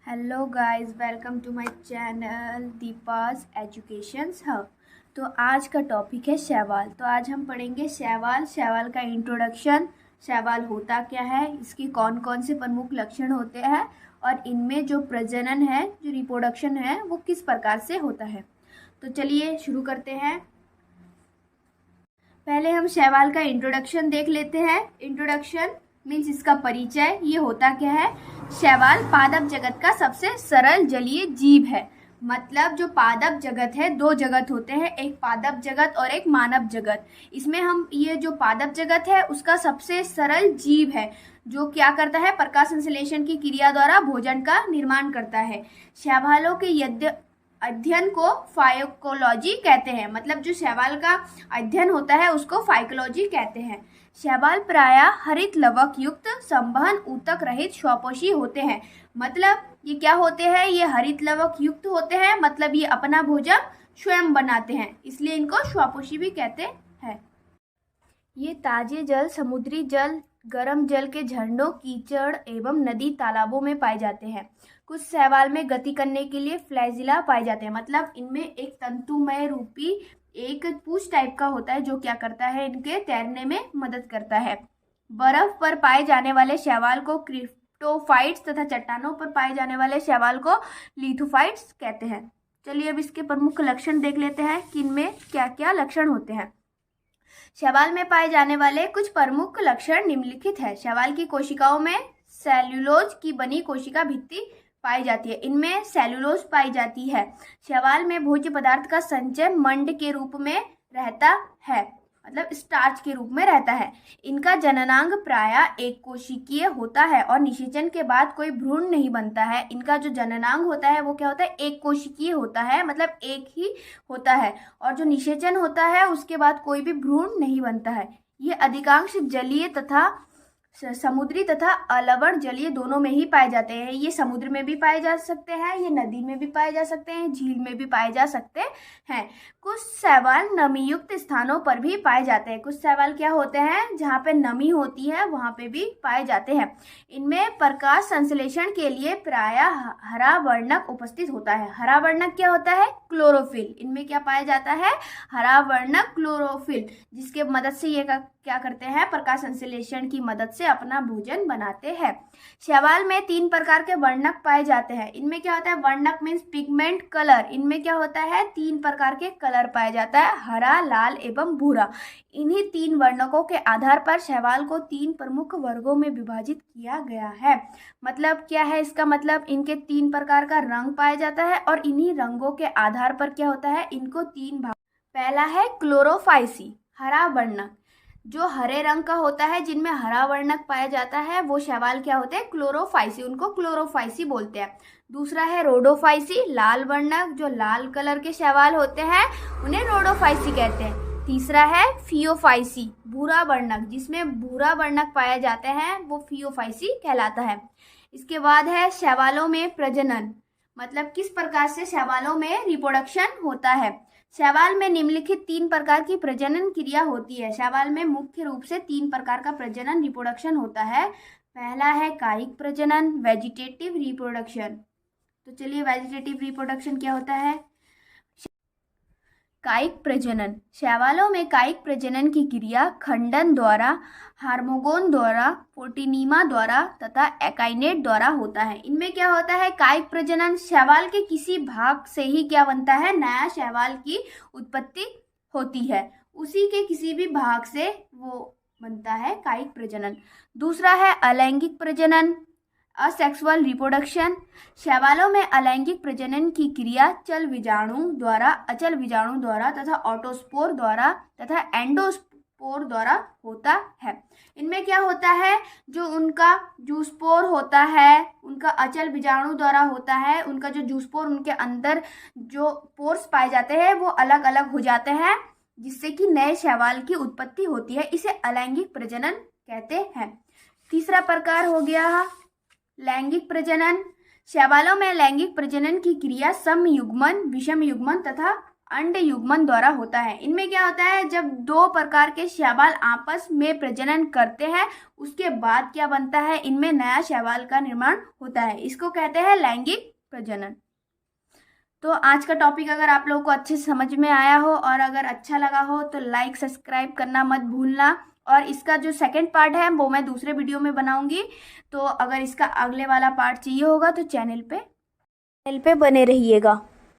Hello guys, welcome to my channel Deepa's educations hub. तो आज का टॉपिक है शैवाल। तो आज हम पढ़ेंगे शैवाल। शैवाल का इंट्रोडक्शन, शैवाल होता क्या है, इसके कौन कौन से प्रमुख लक्षण होते हैं और इनमें जो प्रजनन है, जो रिप्रोडक्शन है, वो किस प्रकार से होता है। तो चलिए शुरू करते हैं। पहले हम शैवाल का इंट्रोडक्शन देख लेते हैं। इंट्रोडक्शन मीन्स इसका परिचय। ये होता क्या है? शैवाल पादप जगत का सबसे सरल जलीय जीव है। मतलब जो पादप जगत है, दो जगत होते हैं, एक पादप जगत और एक मानव जगत। इसमें हम ये जो पादप जगत है उसका सबसे सरल जीव है, जो क्या करता है, प्रकाश संश्लेषण की क्रिया द्वारा भोजन का निर्माण करता है। शैवालों के अध्ययन को फाइकोलॉजी कहते हैं। मतलब जो शैवाल का अध्ययन होता है उसको फाइकोलॉजी कहते हैं। शैवाल प्रायः हरित लवक युक्त संवहन ऊतक रहित स्वपोषी होते हैं। मतलब ये क्या होते हैं? ये हरित लवक युक्त होते हैं, मतलब ये अपना भोजन स्वयं बनाते हैं, इसलिए इनको स्वपोषी भी कहते हैं। ये ताजे जल, समुद्री जल, गर्म जल के झरनों, कीचड़ एवं नदी तालाबों में पाए जाते हैं। कुछ शैवाल में गति करने के लिए फ्लैजिला पाए जाते हैं। मतलब इनमें एक तंतुमय रूपी एक पूंछ टाइप का होता है, जो क्या करता है, इनके तैरने में मदद करता है। बर्फ पर पाए जाने वाले शैवाल को क्रिप्टोफाइट्स तथा चट्टानों पर पाए जाने वाले शैवाल को लिथोफाइट्स कहते हैं। चलिए अब इसके प्रमुख लक्षण देख लेते हैं कि इनमें क्या क्या लक्षण होते हैं। शैवाल में पाए जाने वाले कुछ प्रमुख लक्षण निम्नलिखित है। शैवाल की कोशिकाओं में सेल्यूलोज की बनी कोशिका भित्ति पाई जाती है। इनमें सेल्यूलोज पाई जाती है। शैवाल में भोज्य पदार्थ का संचय मंड के रूप में रहता है, मतलब स्टार्च के रूप में रहता है। इनका जननांग प्रायः एक कोशिकीय होता है और निषेचन के बाद कोई भ्रूण नहीं बनता है। इनका जो जननांग होता है वो क्या होता है? एक कोशिकीय होता है, मतलब एक ही होता है, और जो निषेचन होता है उसके बाद कोई भी भ्रूण नहीं बनता है। ये अधिकांश जलीय तथा समुद्री तथा अलवण जलीय दोनों में ही पाए जाते हैं। ये समुद्र में भी पाए जा सकते हैं, ये नदी में भी पाए जा सकते हैं, झील में भी पाए जा सकते हैं। कुछ शैवाल नमी युक्त स्थानों पर भी पाए जाते हैं। कुछ शैवाल क्या होते हैं, जहाँ पे नमी होती है वहाँ पे भी पाए जाते हैं। इनमें प्रकाश संश्लेषण के लिए प्रायः हरा वर्णक उपस्थित होता है। हरा वर्णक क्या होता है? क्लोरोफिल। इनमें क्या पाया जाता है? हरा वर्णक क्लोरोफिल, जिसके मदद से ये क्या करते हैं? प्रकाश संश्लेषण की मदद से अपना भोजन बनाते हैं। शैवाल में 3 प्रकार के वर्णक पाए जाते हैं। इनमें क्या होता है? वर्णक मीन्स पिगमेंट कलर। इनमें क्या होता है? 3 प्रकार के कलर पाया जाता है, हरा, लाल एवं भूरा। इन्हीं 3 वर्णकों के आधार पर शैवाल को 3 प्रमुख वर्गों में विभाजित किया गया है। मतलब क्या है इसका मतलब? इनके 3 प्रकार का रंग पाया जाता है और इन्हीं रंगों के आधार पर क्या होता है? इनको 3 भाग। पहला है क्लोरोफाइसी, हरा वर्णक। जो हरे रंग का होता है, जिनमें हरा वर्णक पाया जाता है, वो शैवाल क्या होते हैं? क्लोरोफाइसी। उनको क्लोरोफाइसी बोलते हैं। दूसरा है रोडोफाइसी, लाल वर्णक। जो लाल कलर के शैवाल होते हैं उन्हें रोडोफाइसी कहते हैं। तीसरा है फियोफाइसी, भूरा वर्णक। जिसमें भूरा वर्णक पाया जाता है वो फियोफाइसी कहलाता है। इसके बाद है शैवालों में प्रजनन। मतलब किस प्रकार से शैवालों में रिप्रोडक्शन होता है। शैवाल में निम्नलिखित 3 प्रकार की प्रजनन क्रिया होती है। शैवाल में मुख्य रूप से 3 प्रकार का प्रजनन रिप्रोडक्शन होता है। पहला है कायिक प्रजनन, वेजिटेटिव रिप्रोडक्शन। तो चलिए वेजिटेटिव रिप्रोडक्शन क्या होता है? कायिक प्रजनन। शैवालों में कायिक प्रजनन की क्रिया खंडन द्वारा, हार्मोगोन द्वारा, फोर्टिनीमा द्वारा तथा एकाइनेट द्वारा होता है। इनमें क्या होता है? कायिक प्रजनन। शैवाल के किसी भाग से ही क्या बनता है? नया शैवाल की उत्पत्ति होती है, उसी के किसी भी भाग से वो बनता है कायिक प्रजनन। दूसरा है अलैंगिक प्रजनन, असेक्सुअल रिप्रोडक्शन। शैवालों में अलैंगिक प्रजनन की क्रिया चल बीजाणु द्वारा, अचल बीजाणु द्वारा तथा ऑटोस्पोर द्वारा तथा एंडोस्पोर द्वारा होता है। इनमें क्या होता है? जो उनका जूस्पोर होता है, उनका अचल बीजाणु द्वारा होता है। उनका जो जूस्पोर, उनके अंदर जो पोर्स पाए जाते हैं वो अलग अलग हो जाते हैं, जिससे कि नए शैवाल की उत्पत्ति होती है। इसे अलैंगिक प्रजनन कहते हैं। तीसरा प्रकार हो गया लैंगिक प्रजनन। शैवालों में लैंगिक प्रजनन की क्रिया समयुग्मन, विषम युग्मन तथा अंड युग्मन द्वारा होता है। इनमें क्या होता है, जब दो प्रकार के शैवाल आपस में प्रजनन करते हैं उसके बाद क्या बनता है, इनमें नया शैवाल का निर्माण होता है। इसको कहते हैं लैंगिक प्रजनन। तो आज का टॉपिक अगर आप लोगों को अच्छे से समझ में आया हो और अगर अच्छा लगा हो तो लाइक सब्सक्राइब करना मत भूलना। और इसका जो सेकंड पार्ट है वो मैं दूसरे वीडियो में बनाऊंगी। तो अगर इसका अगले वाला पार्ट चाहिए होगा तो चैनल पे बने रहिएगा।